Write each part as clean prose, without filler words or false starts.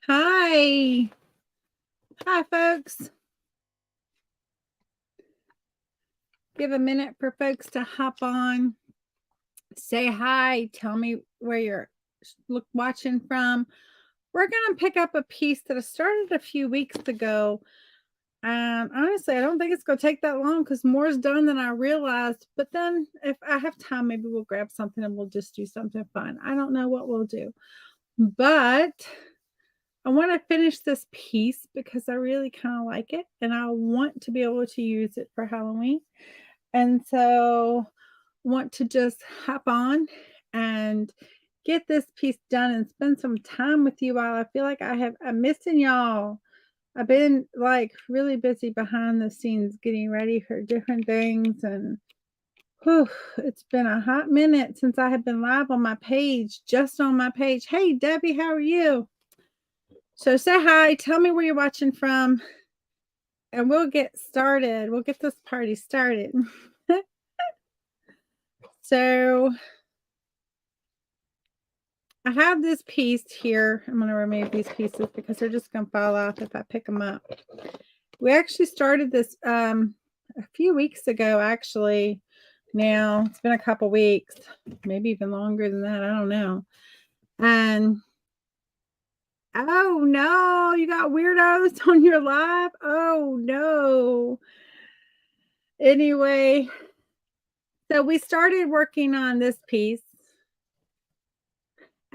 Hi. Hi, folks. Give a minute for folks to hop on. Say hi. Tell me where you're watching from. We're going to pick up a piece that I started a few weeks ago. And honestly, I don't think it's going to take that long because more is done than I realized. But then if I have time, maybe we'll grab something and we'll just do something fun. I don't know what we'll do. But I want to finish this piece because I really kind of like it and I want to be able to use it for Halloween. And so want to just hop on and get this piece done and spend some time with you all. I feel like I'm missing y'all. I've been like really busy behind the scenes getting ready for different things and whew, it's been a hot minute since I have been live on my page, just on my page. Hey Debbie, how are you? So say hi, tell me where you're watching from, and we'll get started. We'll get this party started. So I have this piece here. I'm going to remove these pieces because they're just going to fall off if I pick them up. We actually started this a few weeks ago, actually. Now it's been a couple weeks, maybe even longer than that. I don't know. And oh no, you got weirdos on your live. Oh no. Anyway, so we started working on this piece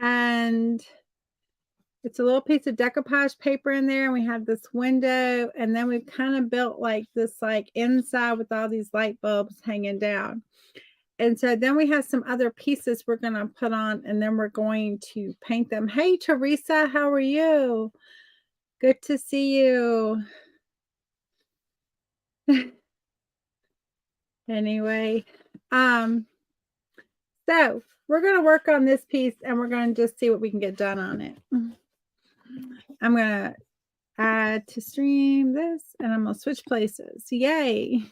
and it's a little piece of decoupage paper in there, and we have this window, and then we've kind of built like this like inside with all these light bulbs hanging down. And so then we have some other pieces we're going to put on, and then we're going to paint them. Hey, Teresa, how are you? Good to see you. Anyway, so we're going to work on this piece, and we're going to just see what we can get done on it. I'm going to add to stream this, and I'm going to switch places. Yay.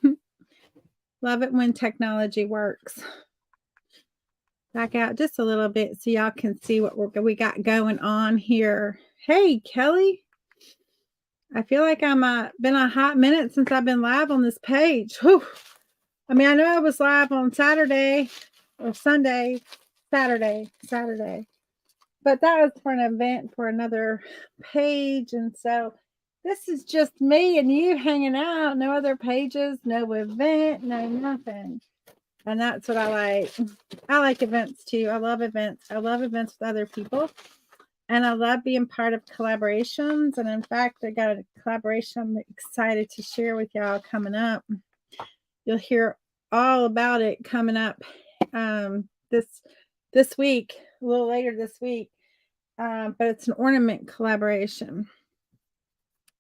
Love it when technology works. Back out just a little bit so y'all can see what we got going on here. Hey, Kelly. I feel like I'm been a hot minute since I've been live on this page. Whew. I mean, I know I was live on Saturday or Sunday, Saturday. But that was for an event for another page. And so this is just me and you hanging out. No other pages, no event, no nothing. And that's what I like. I like events too. I love events. I love events with other people. And I love being part of collaborations. And in fact, I got a collaboration I'm excited to share with y'all coming up. You'll hear all about it coming up this week, a little later this week. But it's an ornament collaboration.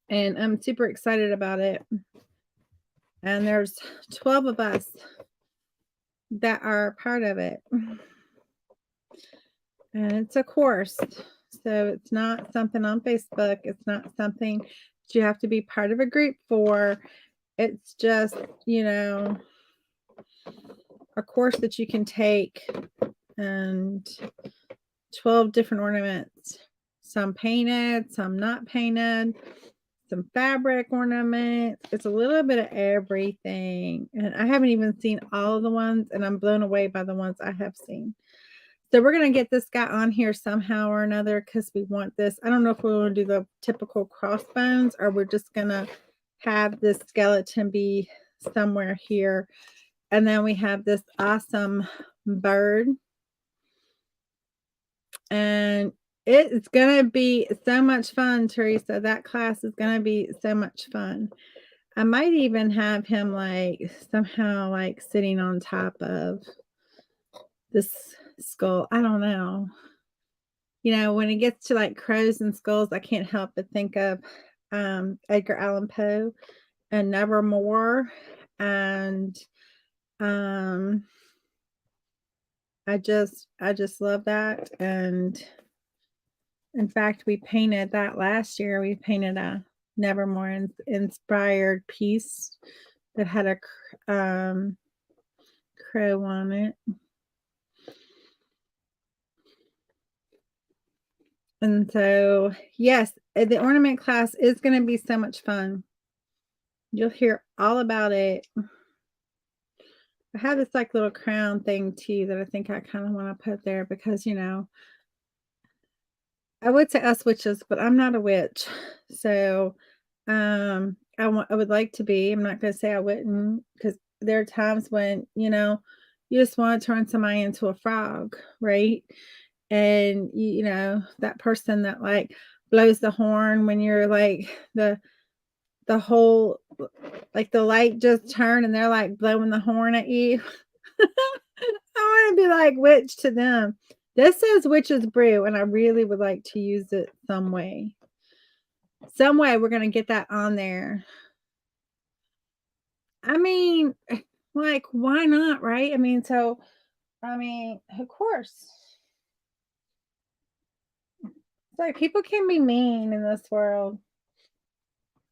And I'm super excited about it. And there's 12 of us that are part of it. And it's a course. So it's not something on Facebook. It's not something that you have to be part of a group for. It's just, a course that you can take and 12 different ornaments. Some painted, some not painted, some fabric ornaments. It's a little bit of everything. And I haven't even seen all of the ones, and I'm blown away by the ones I have seen. So we're going to get this guy on here somehow or another because we want this. I don't know if we're going to do the typical crossbones or we're just going to have this skeleton be somewhere here. And then we have this awesome bird. And it's going to be so much fun, Teresa. That class is going to be so much fun. I might even have him like somehow like sitting on top of this skull. I don't know. When it gets to like crows and skulls, I can't help but think of Edgar Allan Poe and Nevermore. And I just love that. And in fact, we painted that last year. We painted a Nevermore inspired piece that had a crow on it. And so, yes, the ornament class is going to be so much fun. You'll hear all about it. I have this like little crown thing too that I think I kind of want to put there because, I would say us witches, but I'm not a witch. So, I would like to be. I'm not going to say I wouldn't because there are times when, you just want to turn somebody into a frog, right? And that person that like blows the horn when you're like the whole like the light just turned and they're like blowing the horn at you. I want to be like witch to them. This says witch's brew, and I really would like to use it some way. Some way we're gonna get that on there. I mean, like, why not, right? Of course. It's like people can be mean in this world.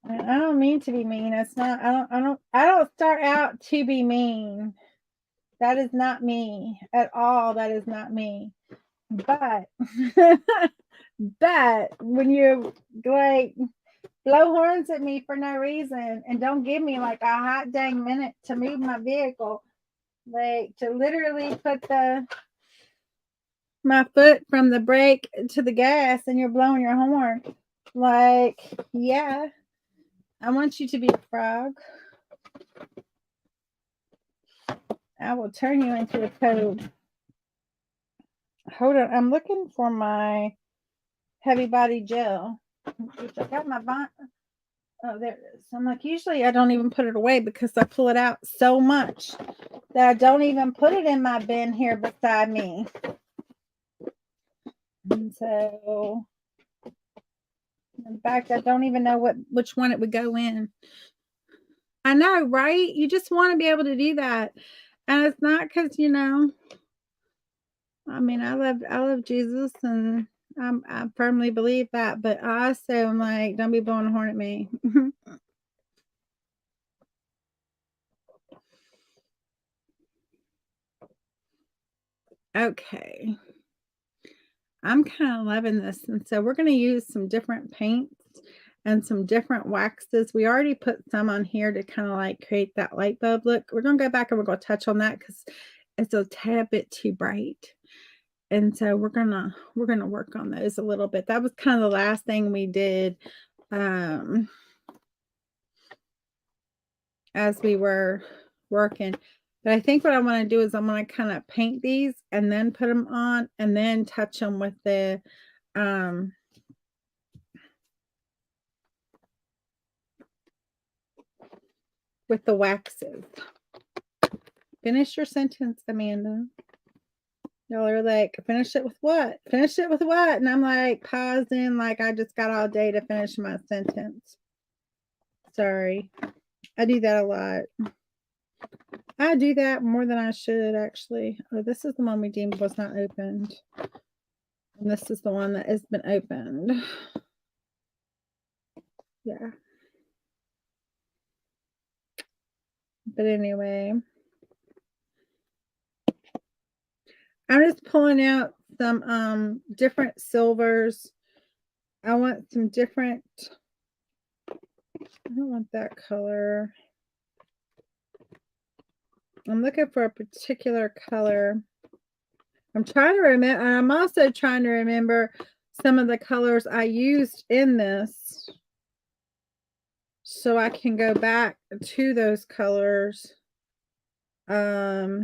I don't mean to be mean. It's not, I don't start out to be mean. That is not me at all. That is not me. But, but when you like blow horns at me for no reason and don't give me like a hot dang minute to move my vehicle, like to literally put my foot from the brake to the gas and you're blowing your horn, like, yeah, I want you to be a frog. I will turn you into a toad. Hold on, I'm looking for my heavy body gel, which I got my bond. Oh, there it is. I'm like, usually I don't even put it away because I pull it out so much that I don't even put it in my bin here beside me. And so, in fact, I don't even know which one it would go in. I know, right? You just want to be able to do that. And it's not because, I love Jesus and I firmly believe that, but I also am like, don't be blowing a horn at me. Okay. I'm kind of loving this. And so we're going to use some different paints and some different waxes. We already put some on here to kind of like create that light bulb look. We're going to go back and we're going to touch on that because it's a tad bit too bright. And so we're gonna work on those a little bit. That was kind of the last thing we did as we were working. But I think what I want to do is I'm going to kind of paint these and then put them on and then touch them with the waxes. Finish your sentence, Amanda. Y'all are like, finish it with what? Finish it with what? And I'm like pausing, like I just got all day to finish my sentence. Sorry. I do that a lot. I do that more than I should, actually. Oh, this is the one we deemed was not opened. And this is the one that has been opened. Yeah. But anyway, I'm just pulling out some different silvers. I want some different, I don't want that color. I'm looking for a particular color. I'm trying to remember. I'm also trying to remember some of the colors I used in this so I can go back to those colors. Okay.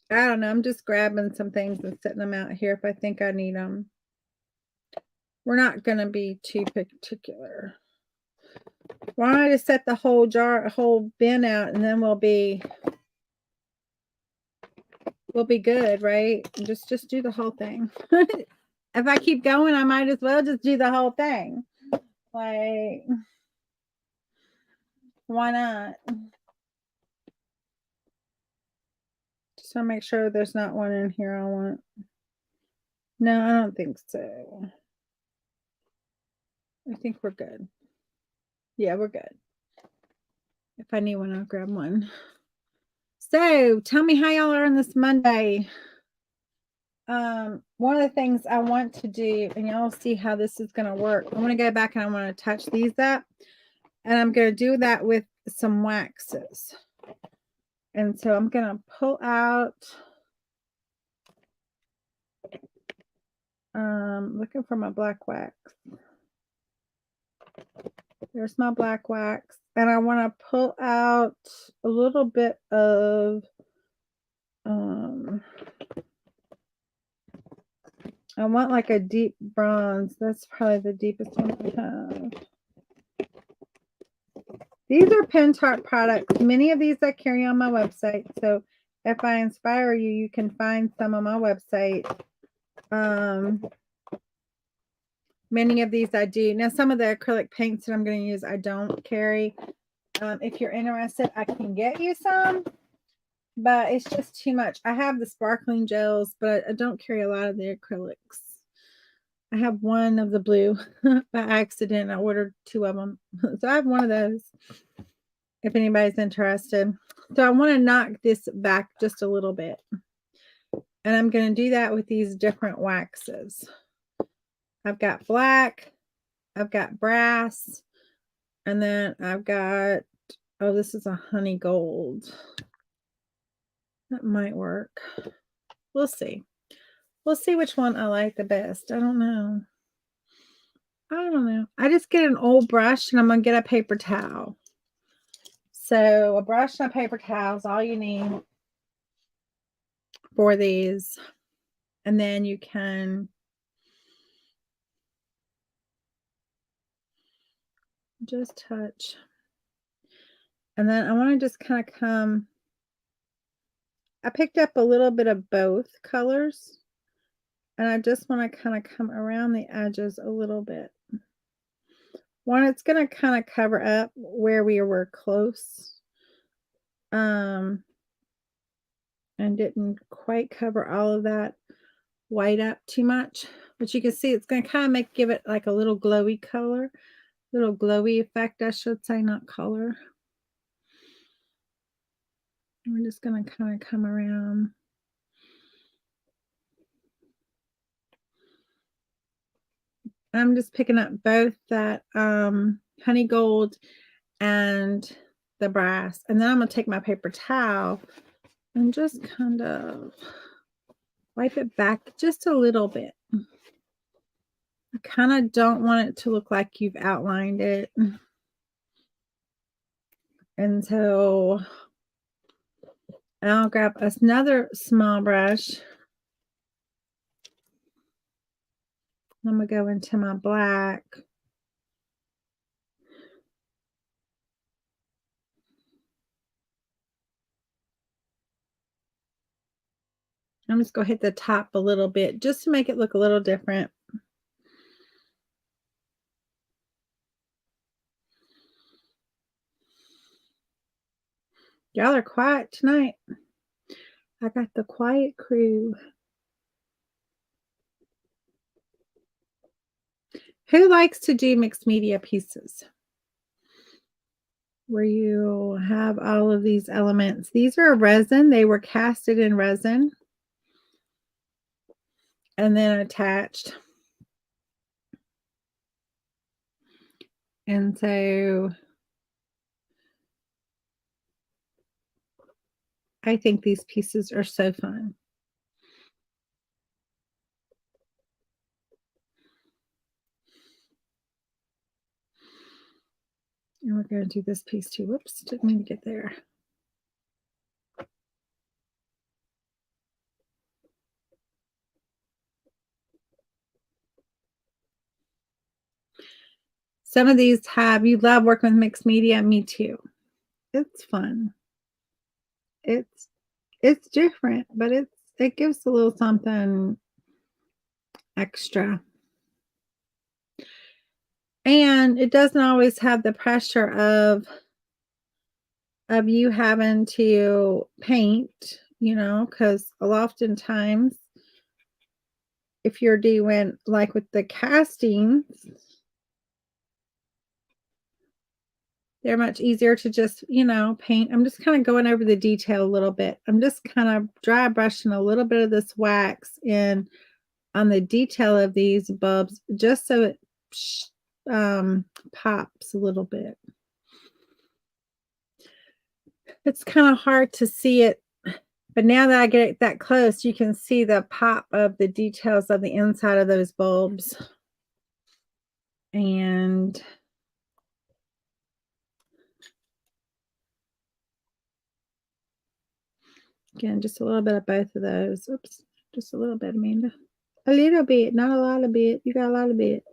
I don't know. I'm just grabbing some things and setting them out here if I think I need them. We're not going to be too particular. Why don't I just set the whole bin out and then we'll be good, right? Just do the whole thing. If I keep going, I might as well just do the whole thing. Like, why not? Just want to make sure there's not one in here I want. No, I don't think so. I think we're good. Yeah, we're good. If I need one, I'll grab one. So tell me how y'all are on this Monday. One of the things I want to do, and y'all see how this is going to work. I want to go back and I want to touch these up, and I'm going to do that with some waxes. And so I'm going to pull out, looking for my black wax. There's my black wax, and I want to pull out a little bit of, I want like a deep bronze. That's probably the deepest one I have. These are Pentart products. Many of these I carry on my website. So if I inspire you, you can find some on my website. Many of these I do. Now, some of the acrylic paints that I'm going to use, I don't carry. If you're interested, I can get you some, but it's just too much. I have the sparkling gels, but I don't carry a lot of the acrylics. I have one of the blue by accident. I ordered 2 of them. So I have one of those if anybody's interested. So I want to knock this back just a little bit. And I'm going to do that with these different waxes. I've got black, I've got brass, and then I've got, oh, this is a honey gold. That might work. We'll see. We'll see which one I like the best. I don't know. I just get an old brush and I'm going to get a paper towel. So a brush and a paper towel is all you need for these. And then you can just touch. And then I want to just kind of come. I picked up a little bit of both colors. And I just want to kind of come around the edges a little bit. One, it's going to kind of cover up where we were close. And didn't quite cover all of that white up too much. But you can see it's going to kind of give it like a little glowy color. Little glowy effect, I should say, not color. We're just going to kind of come around. I'm just picking up both that honey gold and the brass. And then I'm going to take my paper towel and just kind of wipe it back just a little bit. I kind of don't want it to look like you've outlined it. And so I'll grab another small brush. I'm going to go into my black. I'm just going to hit the top a little bit just to make it look a little different. Y'all are quiet tonight. I got the quiet crew. Who likes to do mixed media pieces where you have all of these elements? These are resin. They were casted in resin and then attached. And so I think these pieces are so fun. And we're going to do this piece too. Whoops, didn't mean to get there. Some of these have, you love working with mixed media. Me too. It's fun. It's different, but it gives a little something extra. And it doesn't always have the pressure of you having to paint, you know, because oftentimes if you're doing like with the castings, They're much easier to just, paint. I'm just kind of going over the detail a little bit. I'm just kind of dry brushing a little bit of this wax in on the detail of these bulbs just so it pops a little bit. It's kind of hard to see it, but now that I get it that close, you can see the pop of the details of the inside of those bulbs. And again, just a little bit of both of those. Oops, just a little bit, Amanda. A little bit, not a lot of bit. You got a lot of bit.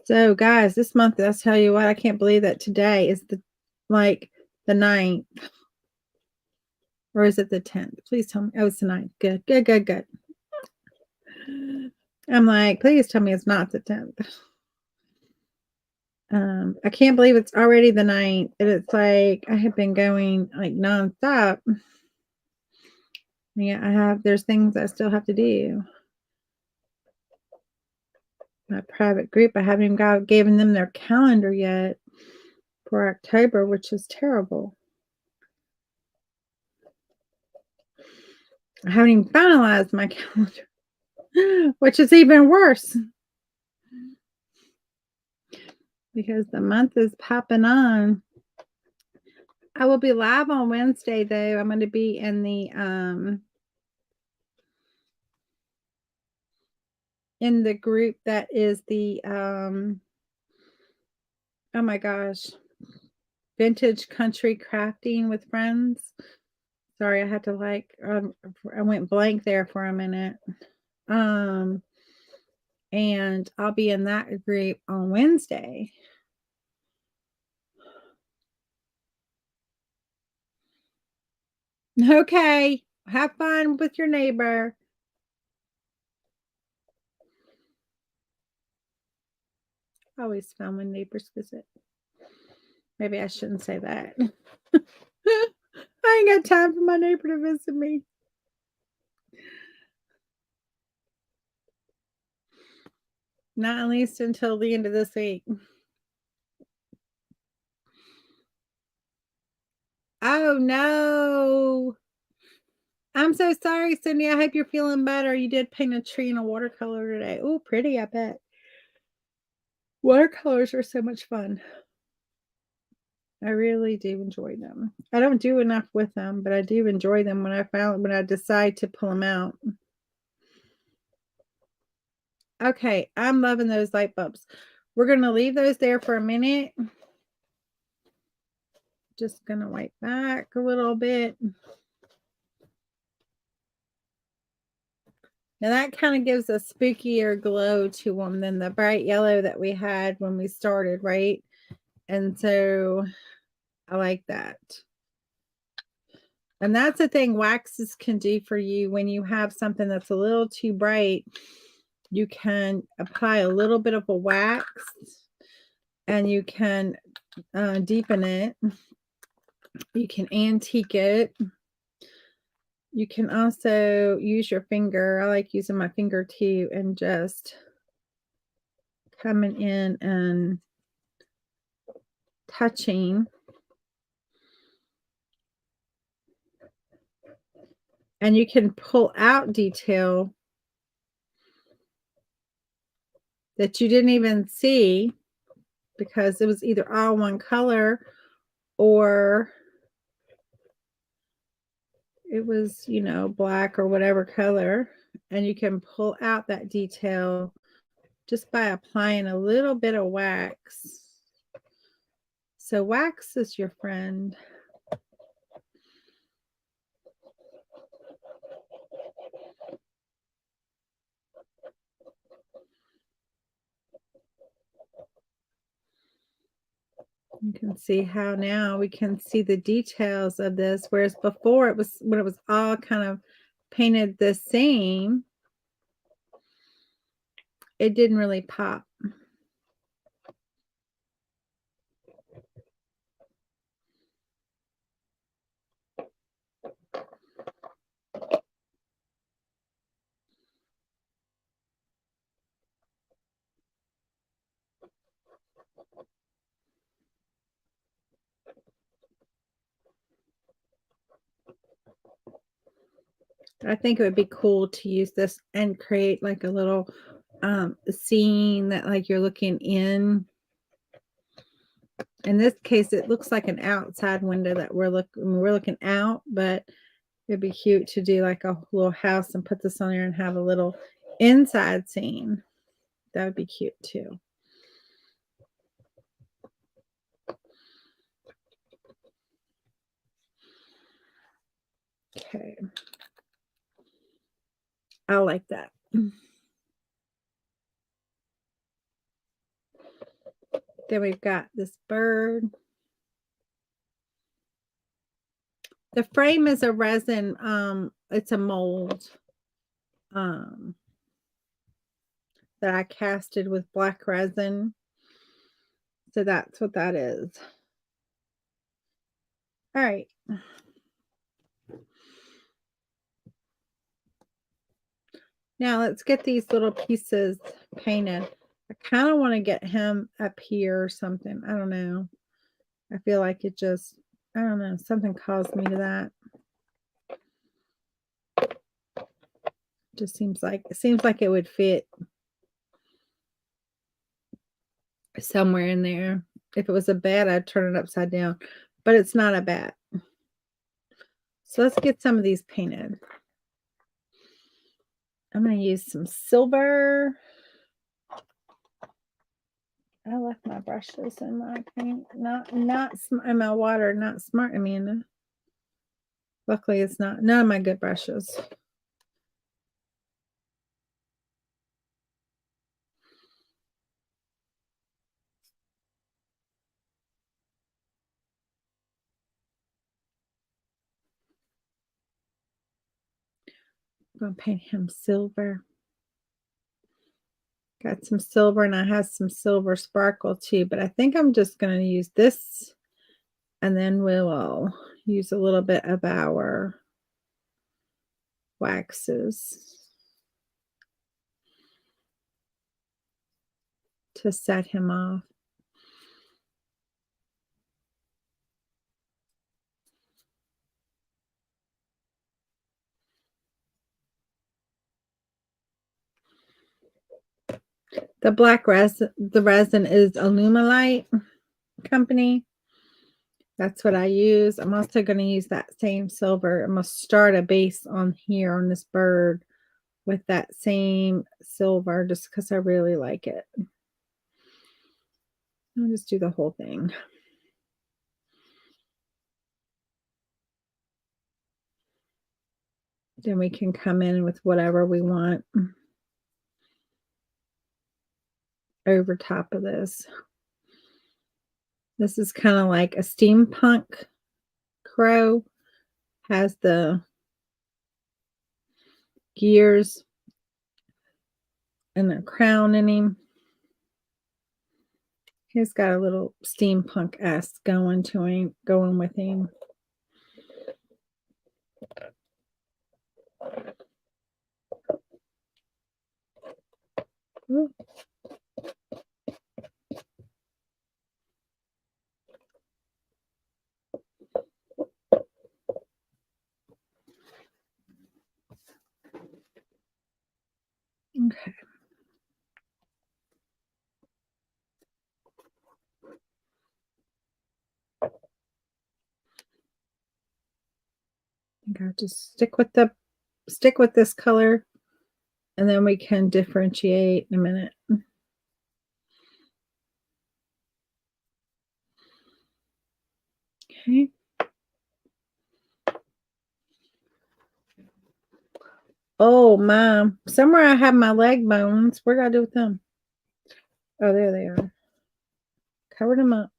So, guys, this month, I'll tell you what, I can't believe that today is the 9th. Or is it the 10th? Please tell me. Oh, it's the 9th. Good, good, good, good. I'm like, please tell me it's not the 10th. I can't believe it's already the 9th. And it's like I have been going like nonstop. Yeah, there's things I still have to do. My private group, I haven't even given them their calendar yet for October, which is terrible. I haven't even finalized my calendar, which is even worse because the month is popping on. I will be live on Wednesday, though. I'm going to be in the group that is the oh my gosh, Vintage Country Crafting with Friends. Sorry, I had to I went blank there for a minute. And I'll be in that group on Wednesday. Okay, have fun with your neighbor. Always fun when neighbors visit. Maybe I shouldn't say that. I ain't got time for my neighbor to visit me. Not at least until the end of this week. Oh, no. I'm so sorry, Cindy. I hope you're feeling better. You did paint a tree in a watercolor today. Oh, pretty, I bet. Watercolors are so much fun. I really do enjoy them. I don't do enough with them, but I do enjoy them when I decide to pull them out. Okay, I'm loving those light bulbs. We're going to leave those there for a minute. Just going to wipe back a little bit. Now that kind of gives a spookier glow to them than the bright yellow that we had when we started, right? And so I like that. And that's the thing waxes can do for you when you have something that's a little too bright. You can apply a little bit of a wax and you can deepen it. You can antique it. You can also use your finger. I like using my finger too and just coming in and touching. And you can pull out detail that you didn't even see because it was either all one color or it was, black or whatever color. And you can pull out that detail just by applying a little bit of wax. So wax is your friend. You can see how now we can see the details of this, whereas before when it was all kind of painted the same, it didn't really pop. I think it would be cool to use this and create like a little scene that like you're looking in. In this case, it looks like an outside window that we're looking out, but it'd be cute to do like a little house and put this on there and have a little inside scene. That would be cute too. Okay. I like that. Then we've got this bird. The frame is a resin, it's a mold that I casted with black resin. So that's what that is. All right. Now let's get these little pieces painted. I kind of want to get him up here or something. I don't know. I feel like it just, I don't know, something caused me to that. Just seems like it would fit somewhere in there. If it was a bat, I'd turn it upside down, but it's not a bat. So let's get some of these painted. I'm going to use some silver. I left my brushes in my paint, not in my water. Not smart, Amanda. Luckily, it's not none of my good brushes. I'm going to paint him silver. Got some silver, and I have some silver sparkle too, but I think I'm just going to use this, and then we'll use a little bit of our waxes to set him off. The black resin, the resin is Alumilite company. That's what I use. I'm also going to use that same silver. I'm going to start a base on here on this bird with that same silver just because I really like it. I'll just do the whole thing. Then we can come in with whatever we want over top of this. This is kind of like a steampunk crow. Has the gears and a crown in him. He's got a little steampunk-esque going with him. Ooh. Okay. I think I'll just stick with this color, and then we can differentiate in a minute. Okay. Oh, my. Somewhere I have my leg bones. What did I do with them? Oh, there they are. Covered them up.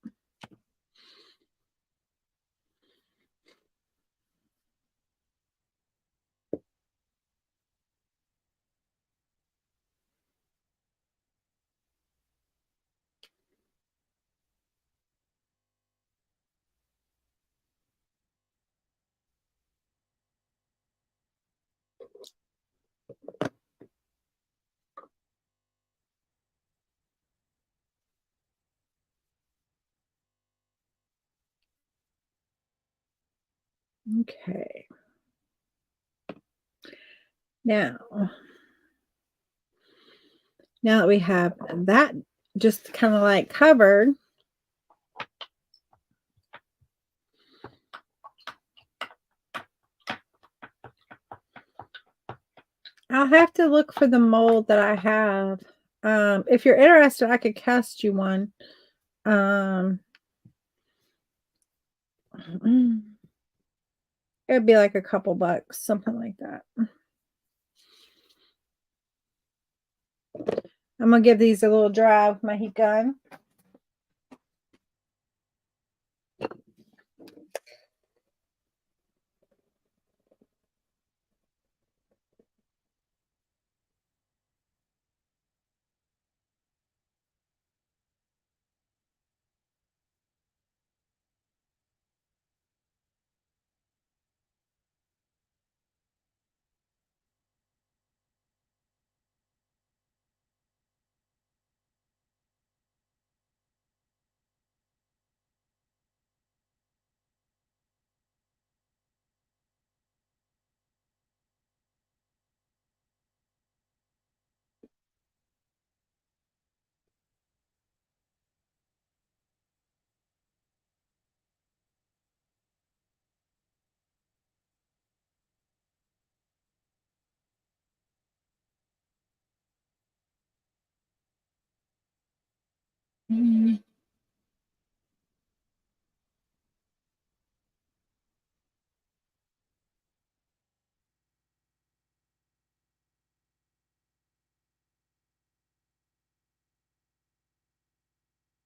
Okay. Now that we have that just kind of like covered, I'll have to look for the mold that I have. If you're interested, I could cast you one. It'd be like a couple bucks, something like that. I'm gonna give these a little dry with my heat gun.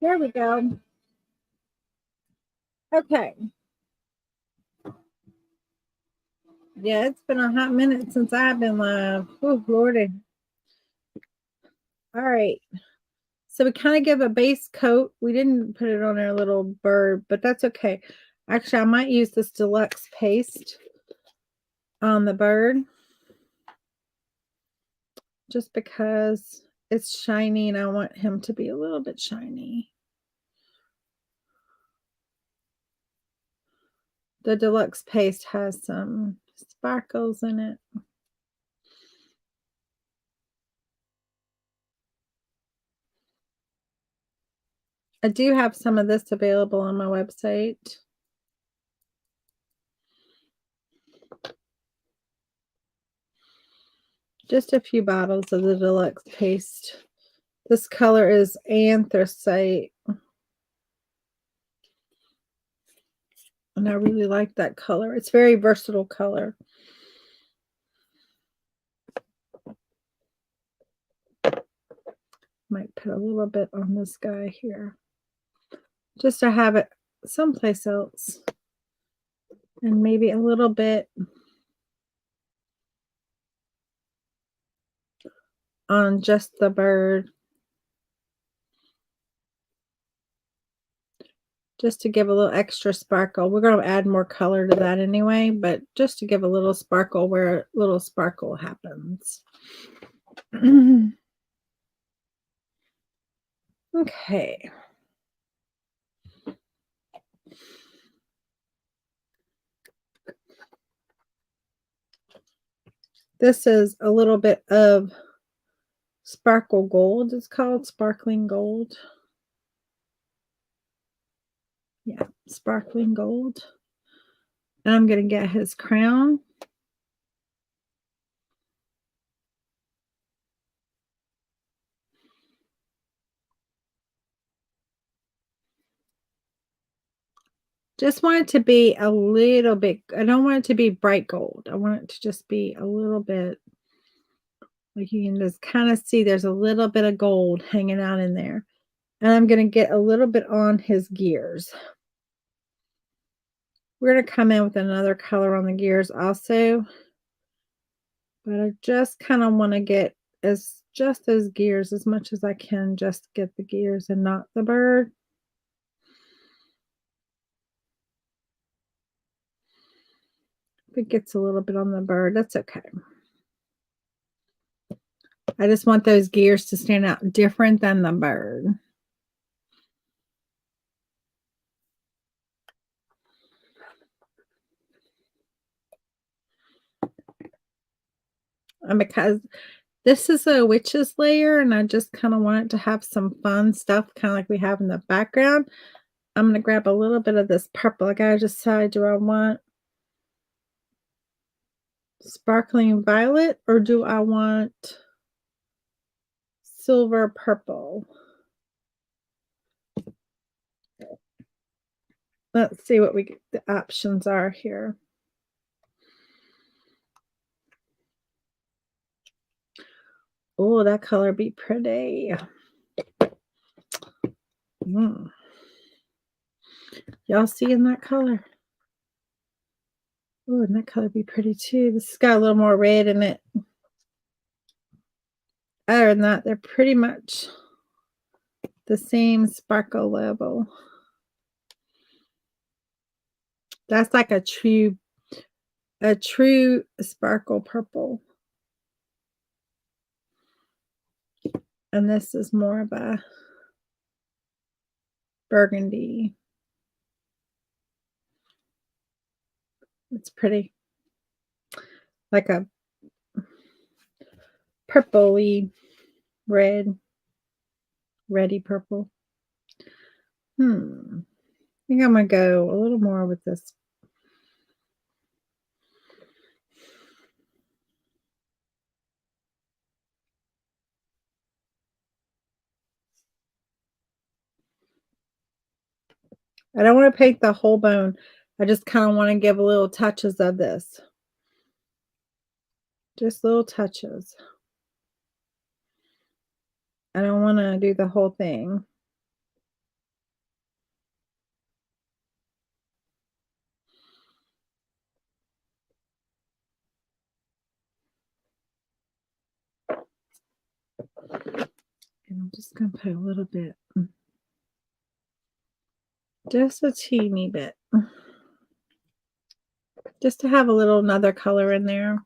There we go. Okay. Yeah, it's been a hot minute since I've been live. Oh, Lordy. All right. So we kind of give a base coat. We didn't put it on our little bird, but that's okay. Actually, I might use this deluxe paste on the bird just because it's shiny and I want him to be a little bit shiny. The deluxe paste has some sparkles in it. I do have some of this available on my website. Just a few bottles of the deluxe paste. This color is anthracite. And I really like that color. It's a very versatile color. Might put a little bit on this guy here. Just to have it someplace else. And maybe a little bit on just the bird. Just to give a little extra sparkle. We're going to add more color to that anyway, but just to give a little sparkle where a little sparkle happens. Okay. This is a little bit of sparkle gold. It's called sparkling gold. Yeah, sparkling gold. And I'm going to get his crown. Just want it to be a little bit, I don't want it to be bright gold. I want it to just be a little bit, like you can just kind of see there's a little bit of gold hanging out in there. And I'm going to get a little bit on his gears. We're going to come in with another color on the gears also. But I just kind of want to get just those gears as much as I can, just get the gears and not the bird. If it gets a little bit on the bird, that's okay. I just want those gears to stand out different than the bird. And because this is a witch's layer and I just kind of want it to have some fun stuff, kind of like we have in the background, I'm going to grab a little bit of this purple. I got to decide, do I want sparkling violet or do I want silver purple? Let's see what the options are here. Oh, that color be pretty. Y'all seeing that color? Oh, and that color be pretty too. This has got a little more red in it. Other than that, they're pretty much the same sparkle level. That's like a true sparkle purple. And this is more of a burgundy. It's pretty. Like a purpley red. Reddy purple. I think I'm going to go a little more with this. I don't want to paint the whole bone. I just kind of want to give a little touches of this. Just little touches. I don't want to do the whole thing. And I'm just going to put a little bit. Just a teeny bit. Just to have a little another color in there.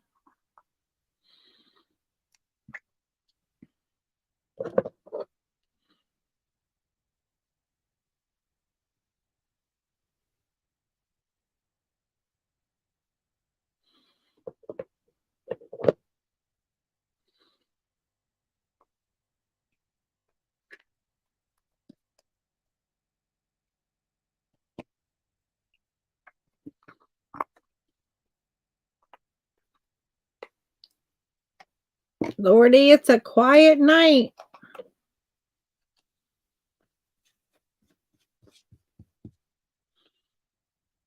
Lordy, it's a quiet night.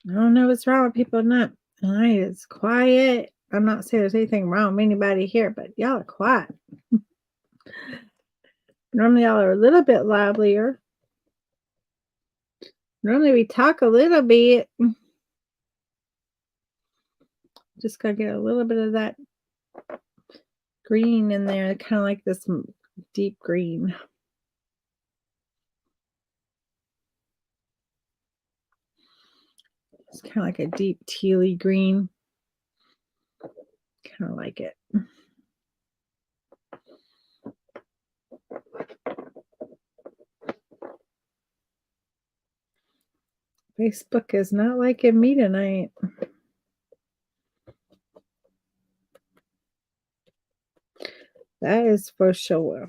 I don't know what's wrong with people not. Tonight is quiet. I'm not saying there's anything wrong with anybody here, but y'all are quiet. Normally y'all are a little bit livelier. Normally we talk a little bit. Just gotta get a little bit of that green in there, kind of like this deep green. It's kind of like a deep tealy green. Kind of like it. Facebook is not liking me tonight. That is for sure.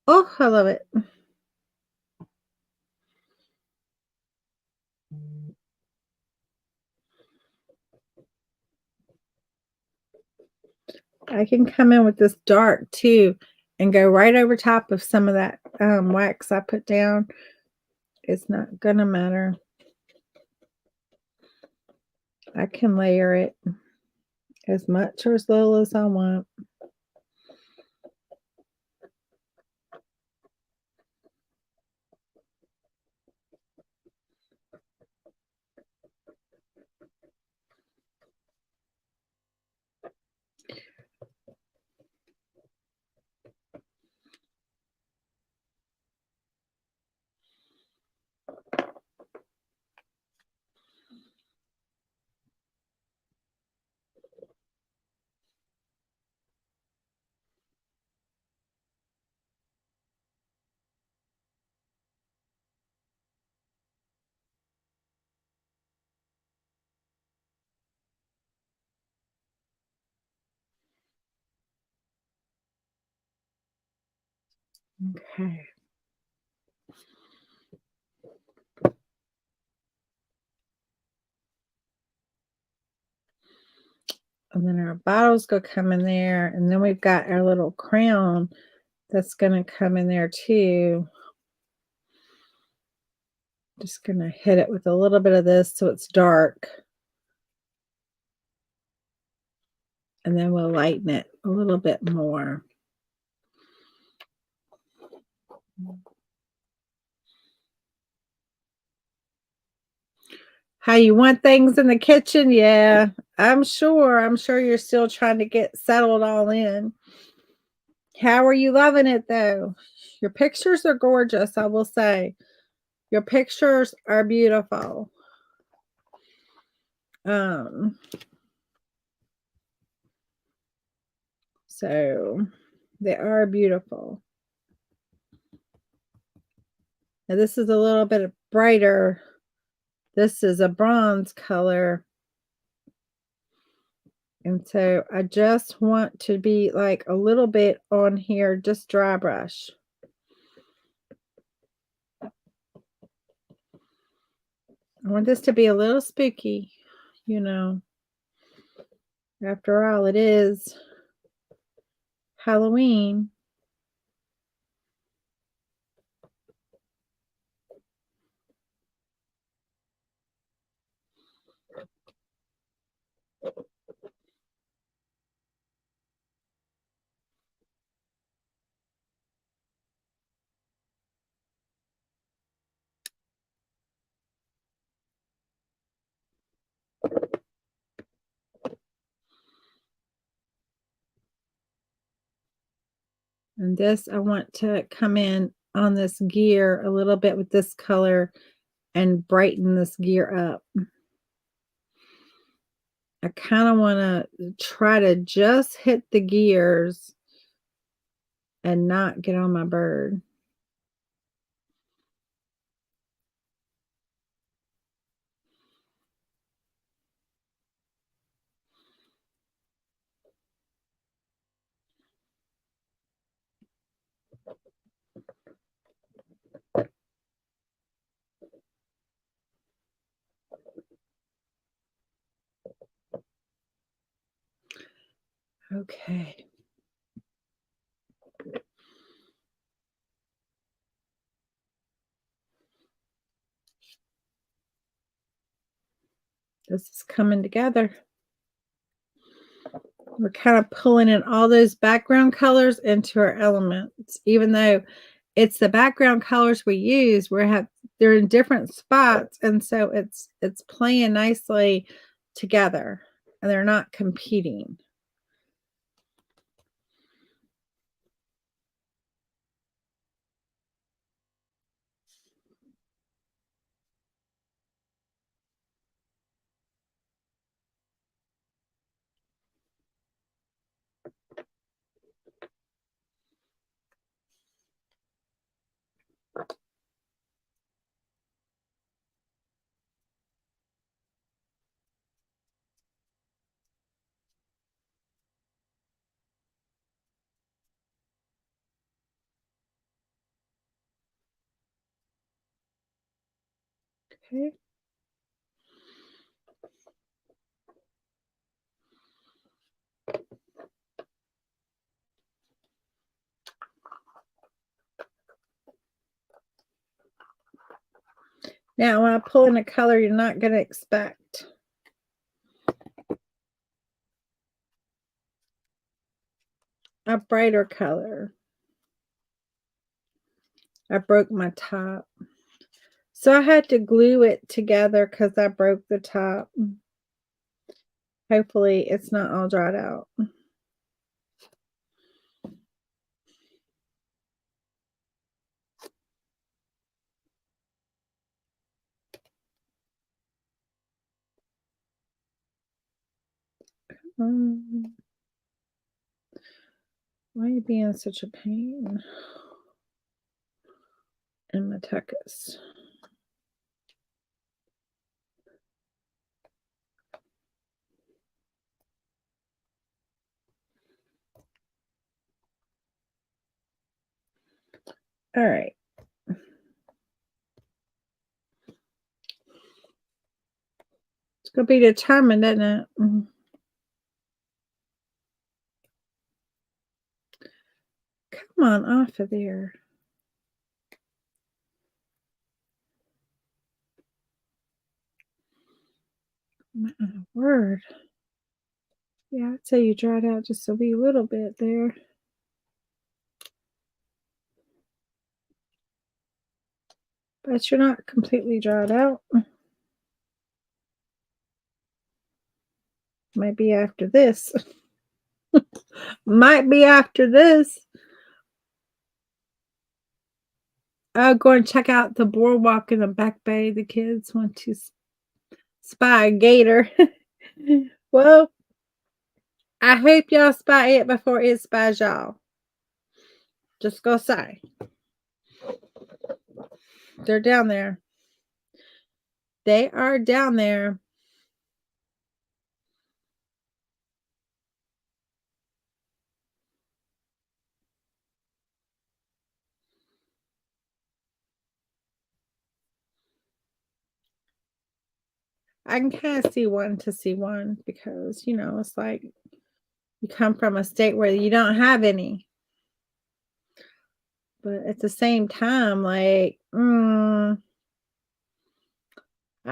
Oh, I love it. I can come in with this dark too and go right over top of some of that wax I put down. It's not gonna matter. I can layer it as much or as little as I want. Okay. And then our bottles go come in there, and then we've got our little crown that's gonna come in there too. Just gonna hit it with a little bit of this so it's dark. And then we'll lighten it a little bit more. How you want things in the kitchen? Yeah, I'm sure. I'm sure you're still trying to get settled all in. How are you loving it though? Your pictures are gorgeous, I will say. Your pictures are beautiful. Um, so they are beautiful. Now this is a little bit brighter. This is a bronze color. And so I just want to be like a little bit on here, just dry brush. I want this to be a little spooky, you know. After all, it is Halloween. And this, I want to come in on this gear a little bit with this color and brighten this gear up. I kind of want to try to just hit the gears and not get on my bird. Okay. This is coming together. We're kind of pulling in all those background colors into our elements, even though it's the background colors we use. They're in different spots, and so it's playing nicely together, and they're not competing. Okay. Now, when I pull in a color you're not going to expect. A brighter color. I broke my top. So I had to glue it together because I broke the top. Hopefully it's not all dried out. Why are you being such a pain in my tuckus? All right. It's going to be determined, isn't it? Come on off of there. My word. Yeah, I'd say you dried out just a wee little bit there. But you're not completely dried out. Might be after this. Might be after this. I'll go and check out the boardwalk in the back bay. The kids want to spy a gator. Well, I hope y'all spy it before it spies y'all. Just go say. They're down there. They are down there. I can kind of see one to see one because, you know, it's like you come from a state where you don't have any. But at the same time, like, I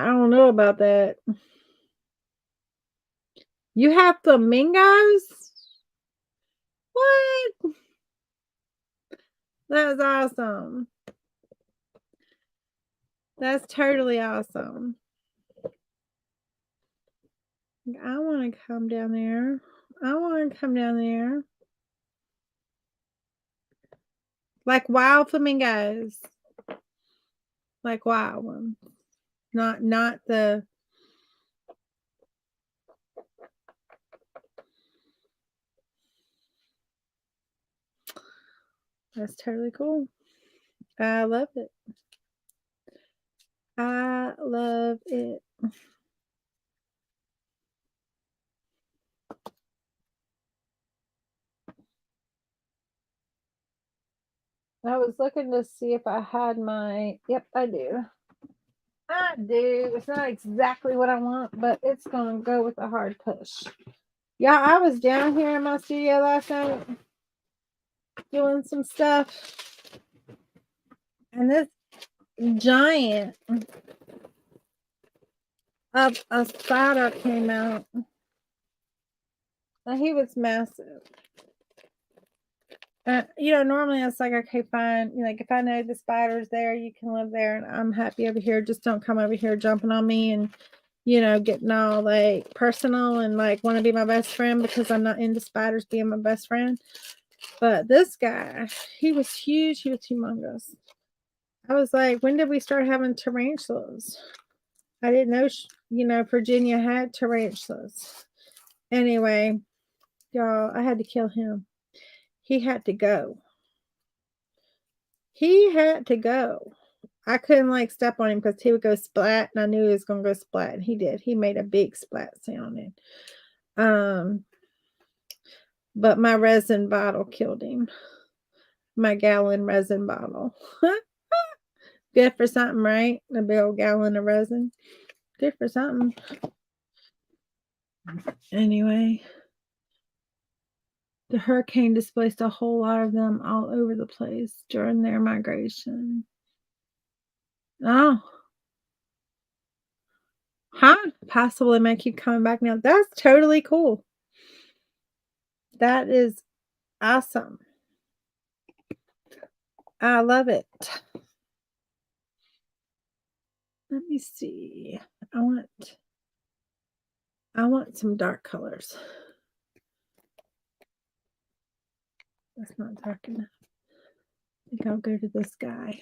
don't know about that. You have flamingos? What? That's awesome. That's totally awesome. I want to come down there. I want to come down there. Like wild flamingos. Like wild ones. Not the That's totally cool. I love it. I love it. I was looking to see if I had my, yep, I do. I do. It's not exactly what I want, but it's going to go with a hard push. Yeah, I was down here in my studio last night doing some stuff. And this giant of a spider came out. And he was massive. You know, normally it's like, okay, fine. You know, like if I know the spider's there, you can live there, and I'm happy over here. Just don't come over here jumping on me and, you know, getting all like personal and like want to be my best friend because I'm not into spiders being my best friend. But this guy, he was huge. He was humongous. I was like, when did we start having tarantulas? I didn't know, you know, Virginia had tarantulas. Anyway, y'all, I had to kill him. He had to go. He had to go. I couldn't like step on him because he would go splat, and I knew he was gonna go splat, and he did. He made a big splat sound, and but my resin bottle killed him. My gallon resin bottle. Good for something, right? A big old gallon of resin. Good for something. Anyway, the hurricane displaced a whole lot of them all over the place during their migration. Oh. Huh? Possibly make you coming back now. That's totally cool. That is awesome. I love it. Let me see. I want some dark colors. That's not dark enough. I think I'll go to this guy.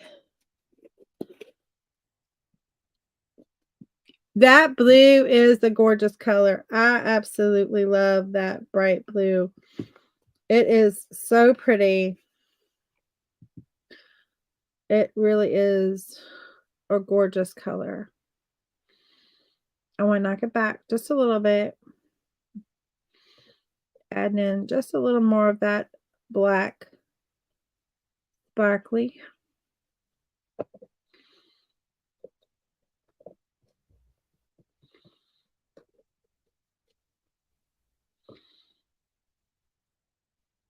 That blue is the gorgeous color. I absolutely love that bright blue. It is so pretty. It really is a gorgeous color. I want to knock it back just a little bit. Add in just a little more of that black sparkly.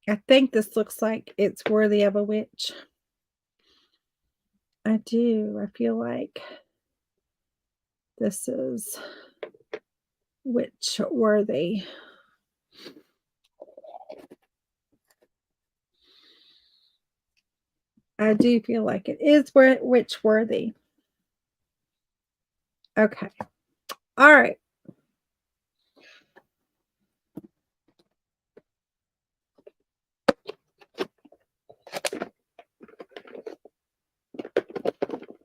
I think this looks like it's worthy of a witch. I do. I feel like this is witch worthy. I do feel like it is witch worthy. Okay. All right.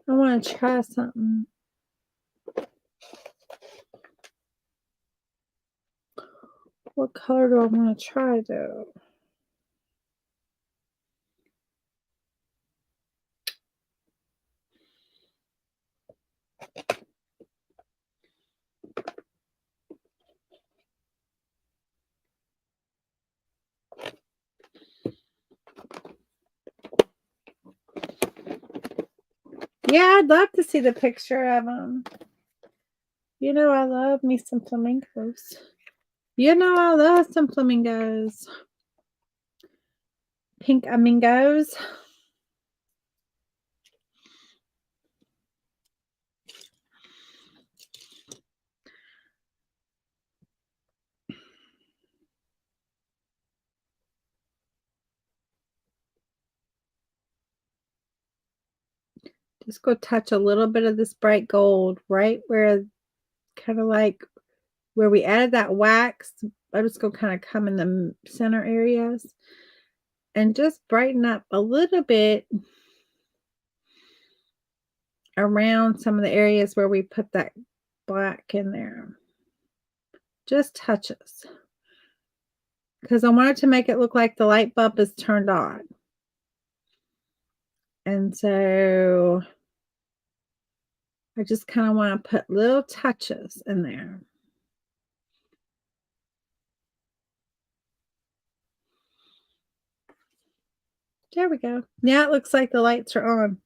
I want to try something. What color do I want to try though? Yeah, I'd love to see the picture of them. You know, I love me some flamingos. You know, I love some flamingos. Pink amigos. Just go touch a little bit of this bright gold right where, kind of like where we added that wax. I'm just going to kind of come in the center areas and just brighten up a little bit around some of the areas where we put that black in there. Just touches. Because I wanted to make it look like the light bulb is turned on. And so I just kind of want to put little touches in there. There we go. Now it looks like the lights are on.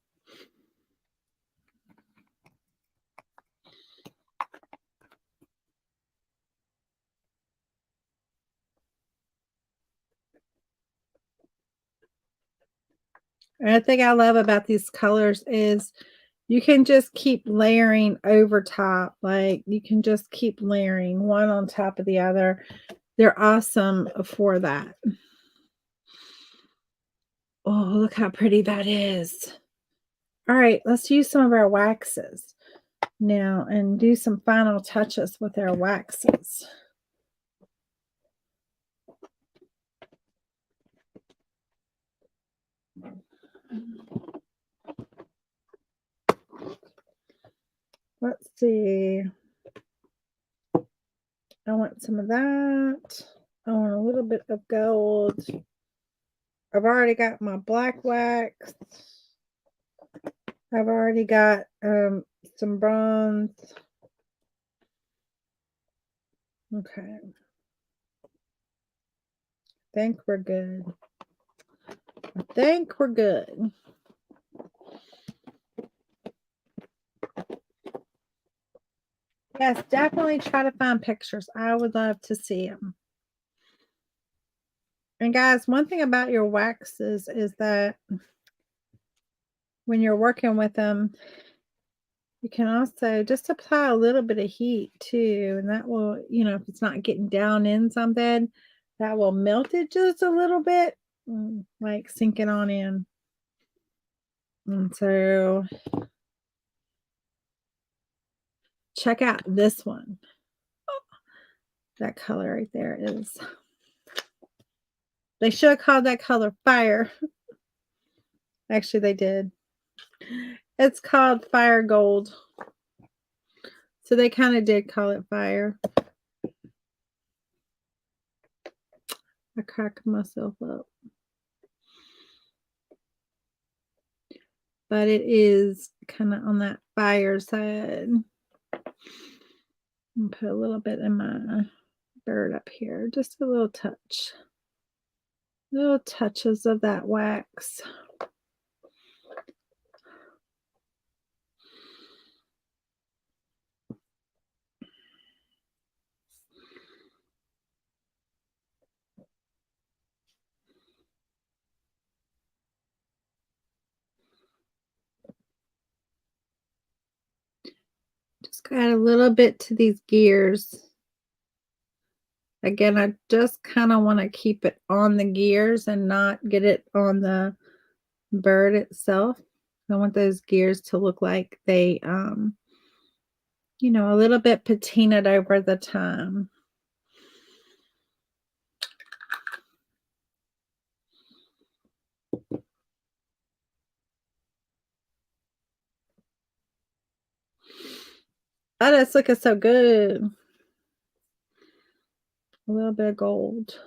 And the thing I love about these colors is you can just keep layering over top. Like you can just keep layering one on top of the other. They're awesome for that. Oh, look how pretty that is. All right, let's use some of our waxes now and do some final touches with our waxes. Let's see. I want some of that. I want a little bit of gold. I've already got my black wax. I've already got some bronze. Okay. I think we're good. I think we're good. Yes, definitely try to find pictures. I would love to see them. And guys, one thing about your waxes is that when you're working with them, you can also just apply a little bit of heat too. And that will, if it's not getting down in something, that will melt it just a little bit, like sinking on in. And so check out this one. That color right there is, they should have called that color fire. Actually, they did. It's called fire gold. So they kind of did call it fire. I cracked myself up. But it is kind of on that fire side. And put a little bit in my bird up here. Just a little touch. Little touches of that wax. Just add a little bit to these gears. Again, I just kind of want to keep it on the gears and not get it on the bird itself. I want those gears to look like they, a little bit patinaed over the time. Oh, that's looking so good. A little bit of gold.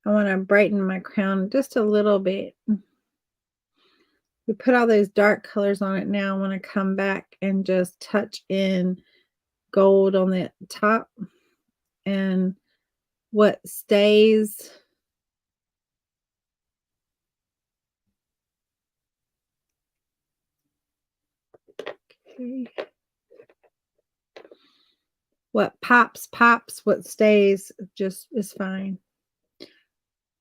I want to brighten my crown just a little bit. We put all those dark colors on it now. I want to come back and just touch in gold on the top. And what stays, okay. What pops, what stays just is fine.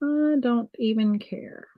I don't even care.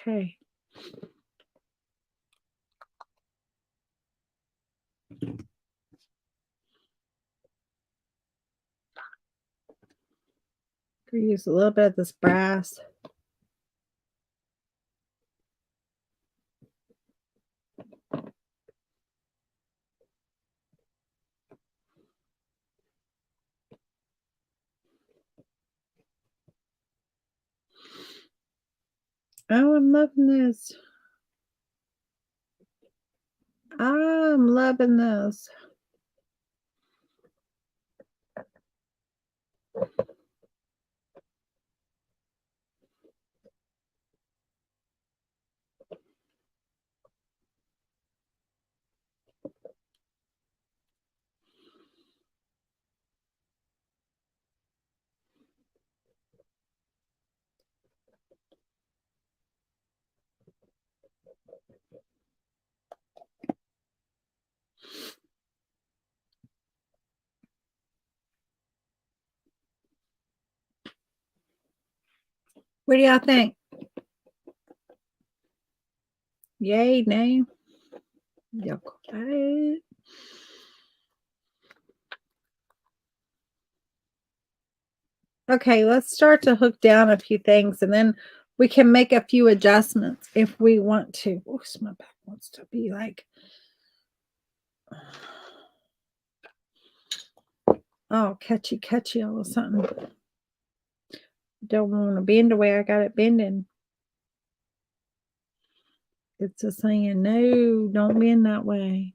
Okay. Use a little bit of this brass. Oh, I'm loving this. I'm loving this. What do y'all think? Yay, nay? Y'all quiet. Okay, let's start to hook down a few things and then we can make a few adjustments if we want to. Oh, my back wants to be like, oh, catchy all of a sudden. Don't want to bend the way I got it bending. It's a saying, no, don't bend that way.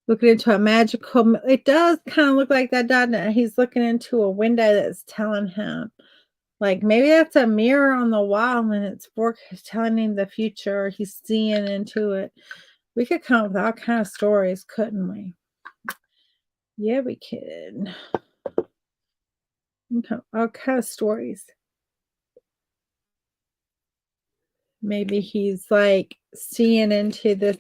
Looking into a magical, it does kind of look like that, doesn't it? He's looking into a window that's telling him, like maybe that's a mirror on the wall and it's telling him the future. He's seeing into it. We could come up with all kind of stories, couldn't we? Yeah, we could. All kind of stories. Maybe he's like seeing into this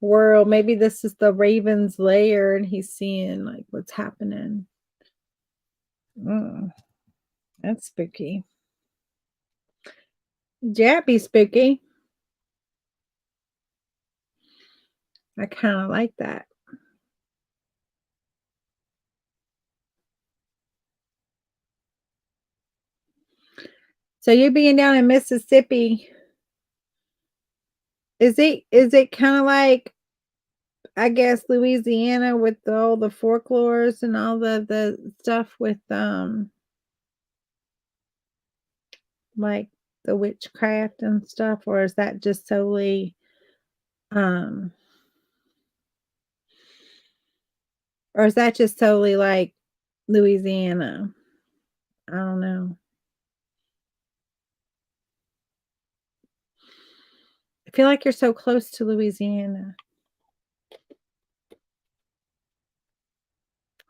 world. Maybe this is the raven's lair and he's seeing like what's happening. That's spooky. That'd be spooky. I kind of like that. So you being down in Mississippi, Is it kind of like, I guess, Louisiana with all the folklores and all the stuff with like the witchcraft and stuff, or is that just solely um or is that just solely like Louisiana? I don't know. I feel like you're so close to Louisiana.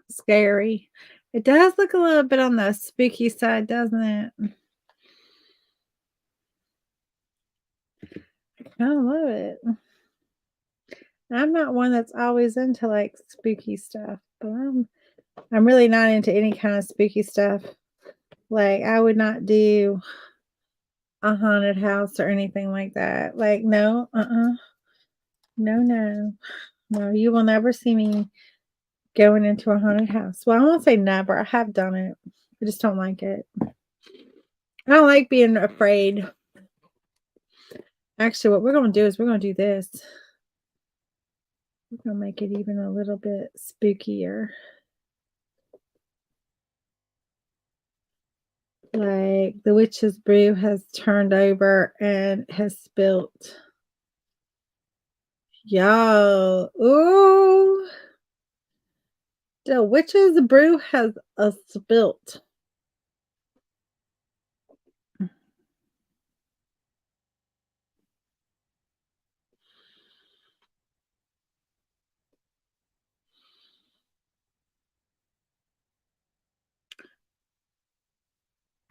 Scary. It does look a little bit on the spooky side, doesn't it? I kind of love it. I'm not one that's always into like spooky stuff, but I'm really not into any kind of spooky stuff. Like I would not do a haunted house or anything like that. Like no, no, no, no. You will never see me going into a haunted house. Well, I won't say never. I have done it. I just don't like it. I don't like being afraid. Actually, what we're going to do is we're going to do this. We're going to make it even a little bit spookier. Like the witch's brew has turned over and has spilt. Y'all, ooh, the witch's brew has a spilt.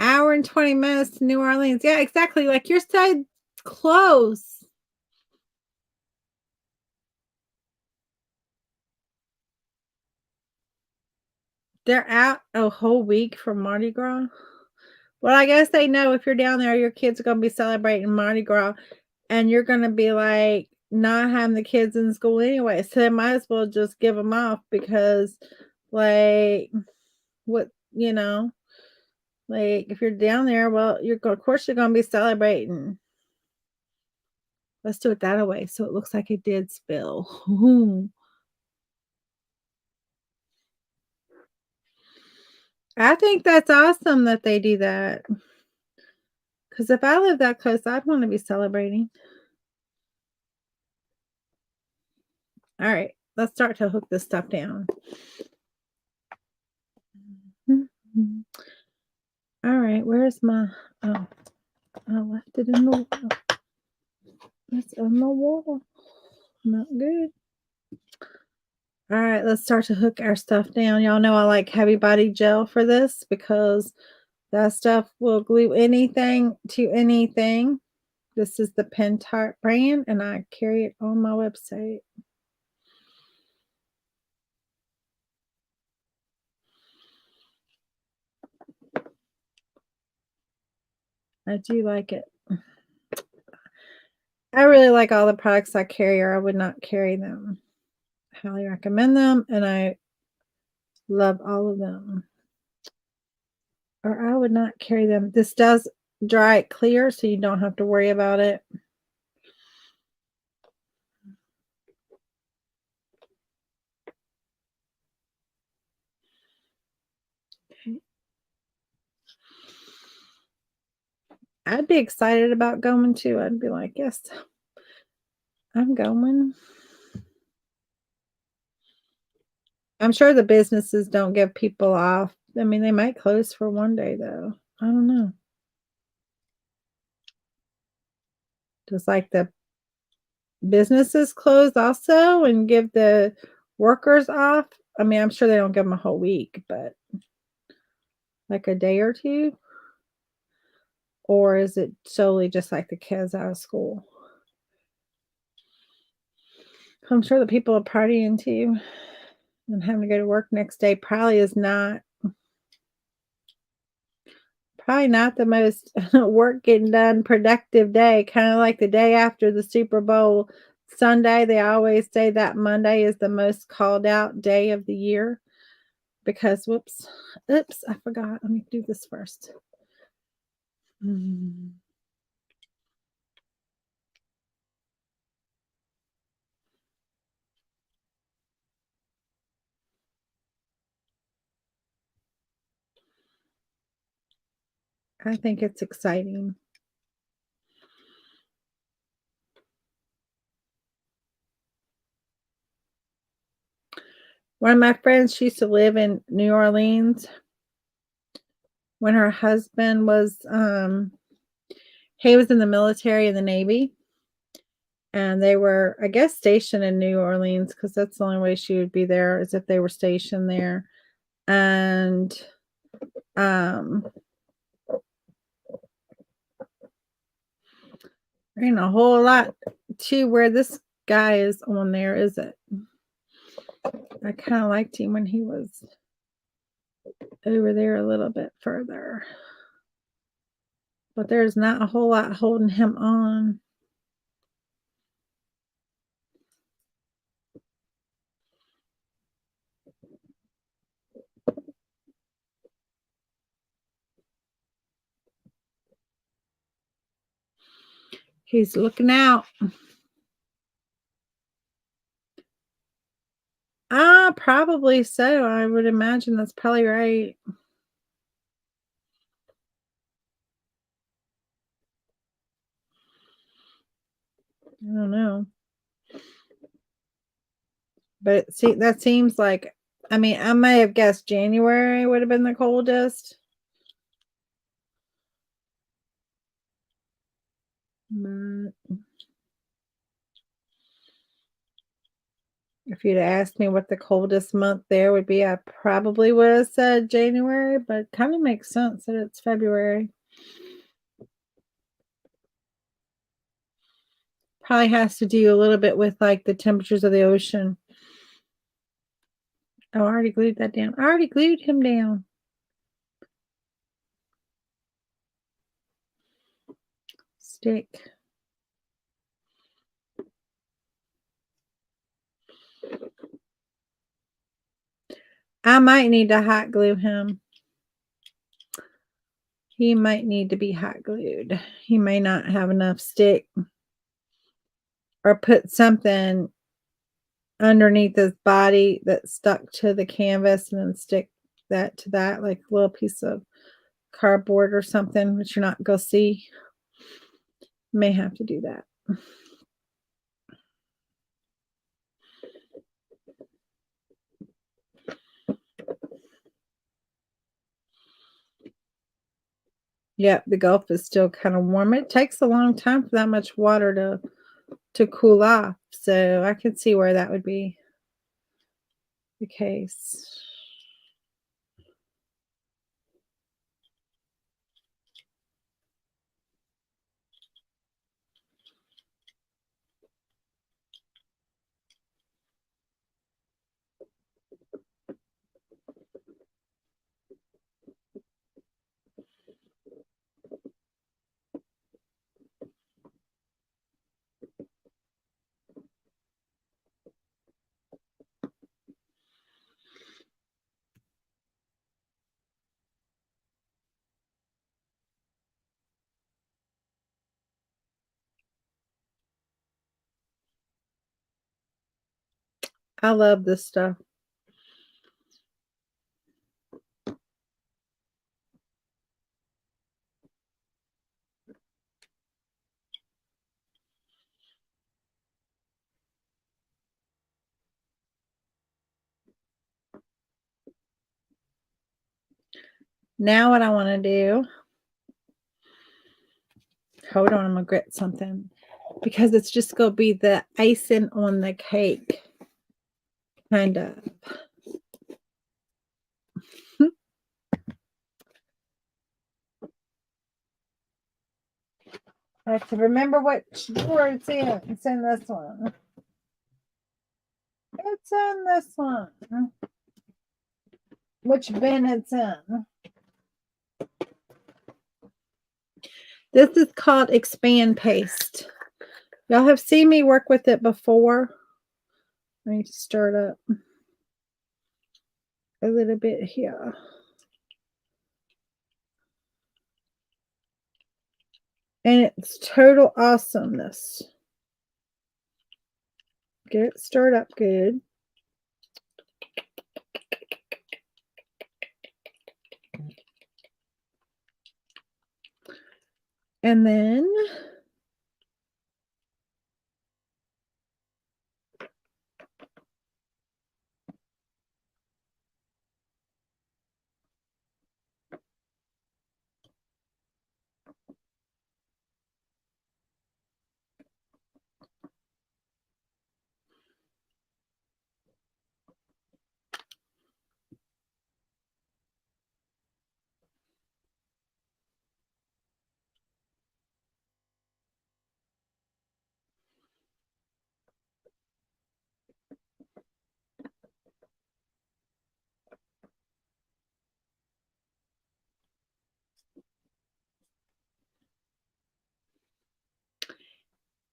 Hour and 20 minutes to New Orleans. Yeah, exactly. Like you're so close. They're out a whole week from Mardi Gras. Well, I guess they know if you're down there, your kids are gonna be celebrating Mardi Gras, and you're gonna be like not having the kids in school anyway. So they might as well just give them off because, like, what like if you're down there, well, of course you're gonna be celebrating. Let's do it that way so it looks like it did spill. I think that's awesome that they do that. Because if I lived that close, I'd want to be celebrating. All right, let's start to hook this stuff down. Mhm. All right, where's my oh, I left it in the it's in the water. Not good. All right, let's start to hook our stuff down. Y'all know I like heavy body gel for this because that stuff will glue anything to anything. This is the Pentart brand, and I carry it on my website. I do like it. I really like all the products I carry, or I would not carry them. Highly recommend them, and I love all of them. Or I would not carry them. This does dry it clear, so you don't have to worry about it. Okay. I'd be excited about going too. I'd be like, yes, I'm going. I'm sure the businesses don't give people off. I mean, they might close for one day though. I don't know. Just like the businesses close also and give the workers off. I mean, I'm sure they don't give them a whole week, but like a day or two? Or is it solely just like the kids out of school? I'm sure the people are partying too and having to go to work next day probably not the most work getting done productive day, kind of like the day after the Super Bowl Sunday. They always say that Monday is the most called out day of the year because oops, I forgot. Let me do this first. Mm. I think it's exciting. One of my friends, she used to live in New Orleans when her husband was, he was in the military in the Navy, and they were, I guess, stationed in New Orleans because that's the only way she would be there is if they were stationed there. And um, there ain't a whole lot to where this guy is on there, is it? I kind of liked him when he was over there a little bit further. But there's not a whole lot holding him on. He's looking out. Probably so. I would imagine that's probably right. I don't know. But see, that seems like, I mean, I may have guessed January would have been the coldest. But if you'd asked me what the coldest month there would be, I probably would have said January, but kind of makes sense that it's February. Probably has to do a little bit with like the temperatures of the ocean. Oh, I already glued that down. I already glued him down. Stick. I might need to hot glue him. He might need to be hot glued. He may not have enough stick. Or put something underneath his body that's stuck to the canvas and then stick that to that, like a little piece of cardboard or something, which you're not going to see. May have to do that. Yep, the Gulf is still kind of warm. It takes a long time for that much water to cool off. So I can see where that would be the case. I love this stuff. Now what I want to do, hold on, I'm going to grit something because it's just going to be the icing on the cake, kind of. I have to remember what drawer it's in. It's in this one. It's in this one. Which bin it's in. This is called Expand Paste. Y'all have seen me work with it before. I need to stir it up a little bit here. And it's total awesomeness. Get it stirred up good. And then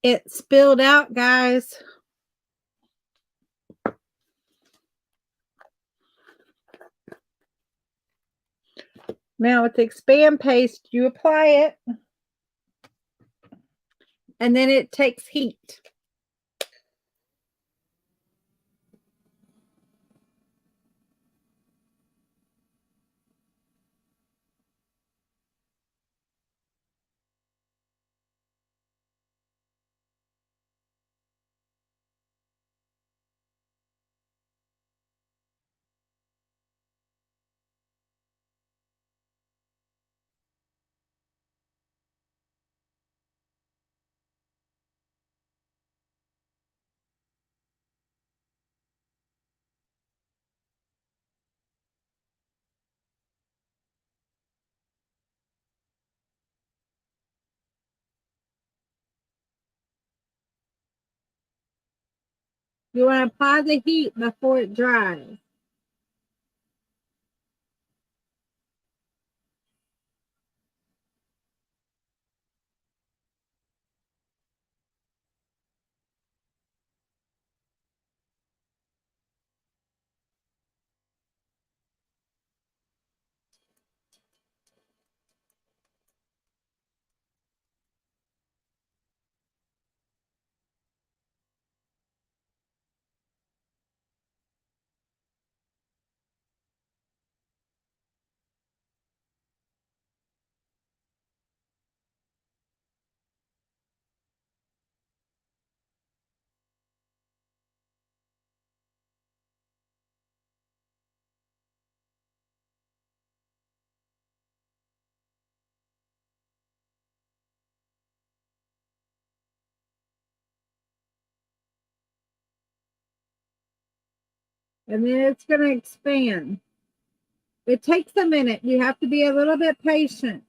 it spilled out, guys. Now with the expand paste, you apply it, and then it takes heat. You want to apply the heat before it dries. And then it's going to expand. It takes a minute. You have to be a little bit patient.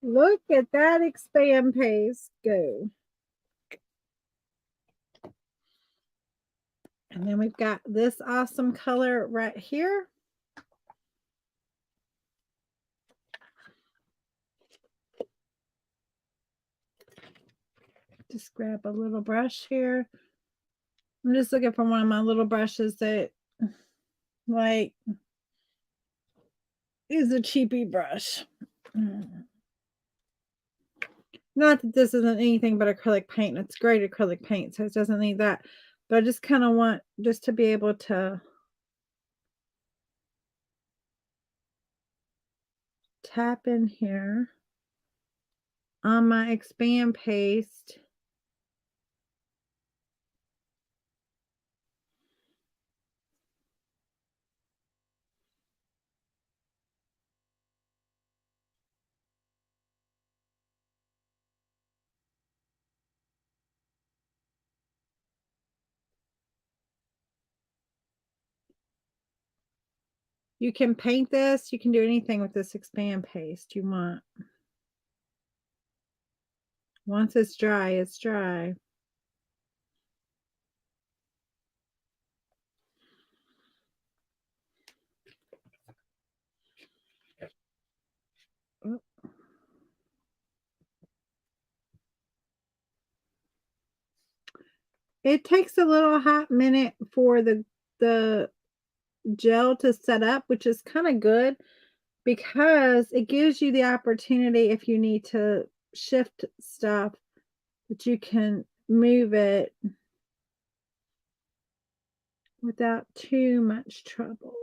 Look at that expand paste go. And then we've got this awesome color right here. Just grab a little brush here. I'm just looking for one of my little brushes that like is a cheapy brush. Not that this isn't anything but acrylic paint. It's great acrylic paint, so it doesn't need that. But I just kind of want just to be able to tap in here on my expand paste. You can paint this. You can do anything with this expand paste you want. Once it's dry, it's dry. It takes a little hot minute for the gel to set up, which is kind of good because it gives you the opportunity if you need to shift stuff that you can move it without too much trouble.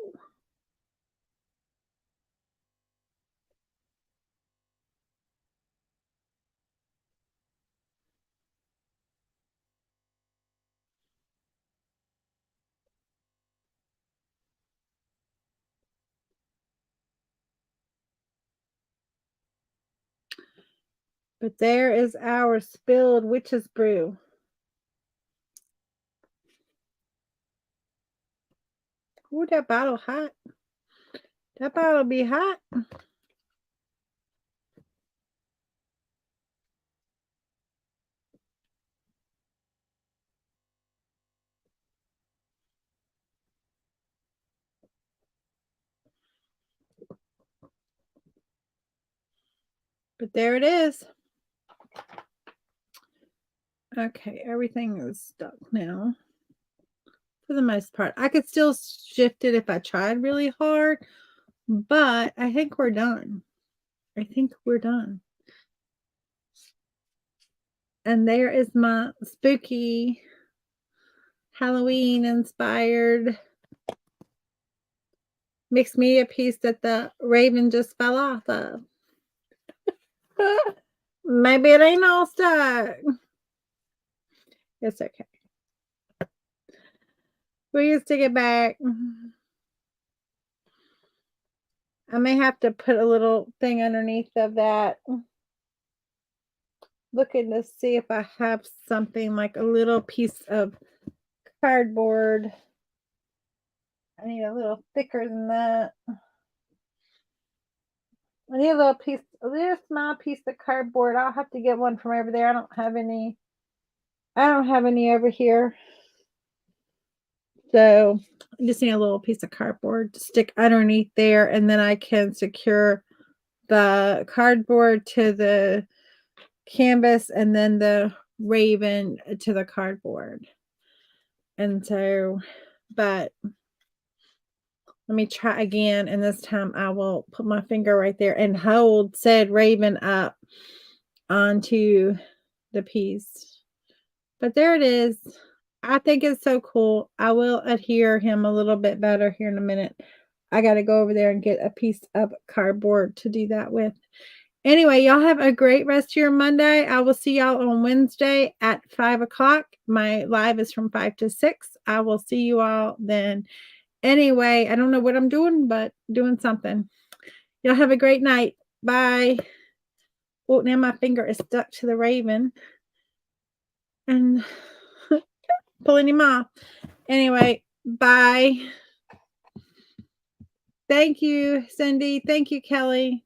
But there is our spilled witch's brew. Ooh, that bottle hot. That bottle be hot. But there it is. Okay, everything is stuck now. For the most part. I could still shift it if I tried really hard, but I think we're done. I think we're done. And there is my spooky Halloween inspired mixed media piece that the raven just fell off of. Maybe it ain't all stuck. It's okay. We can stick it back. I may have to put a little thing underneath of that. Looking to see if I have something like a little piece of cardboard. I need a little thicker than that. I need a little small piece of cardboard. I'll have to get one from over there. I don't have any over here. So I just need a little piece of cardboard to stick underneath there, and then I can secure the cardboard to the canvas and then the raven to the cardboard. And so, but let me try again, and this time I will put my finger right there and hold said raven up onto the piece. But there it is. I think it's so cool. I will adhere him a little bit better here in a minute. I got to go over there and get a piece of cardboard to do that with. Anyway, y'all have a great rest of your Monday. I will see y'all on Wednesday at 5 o'clock. My live is from 5 to 6. I will see you all then. Anyway, I don't know what I'm doing, but doing something. Y'all have a great night. Bye. Oh, now my finger is stuck to the raven. And pulling him off. Anyway, bye. Thank you, Cindy. Thank you, Kelly.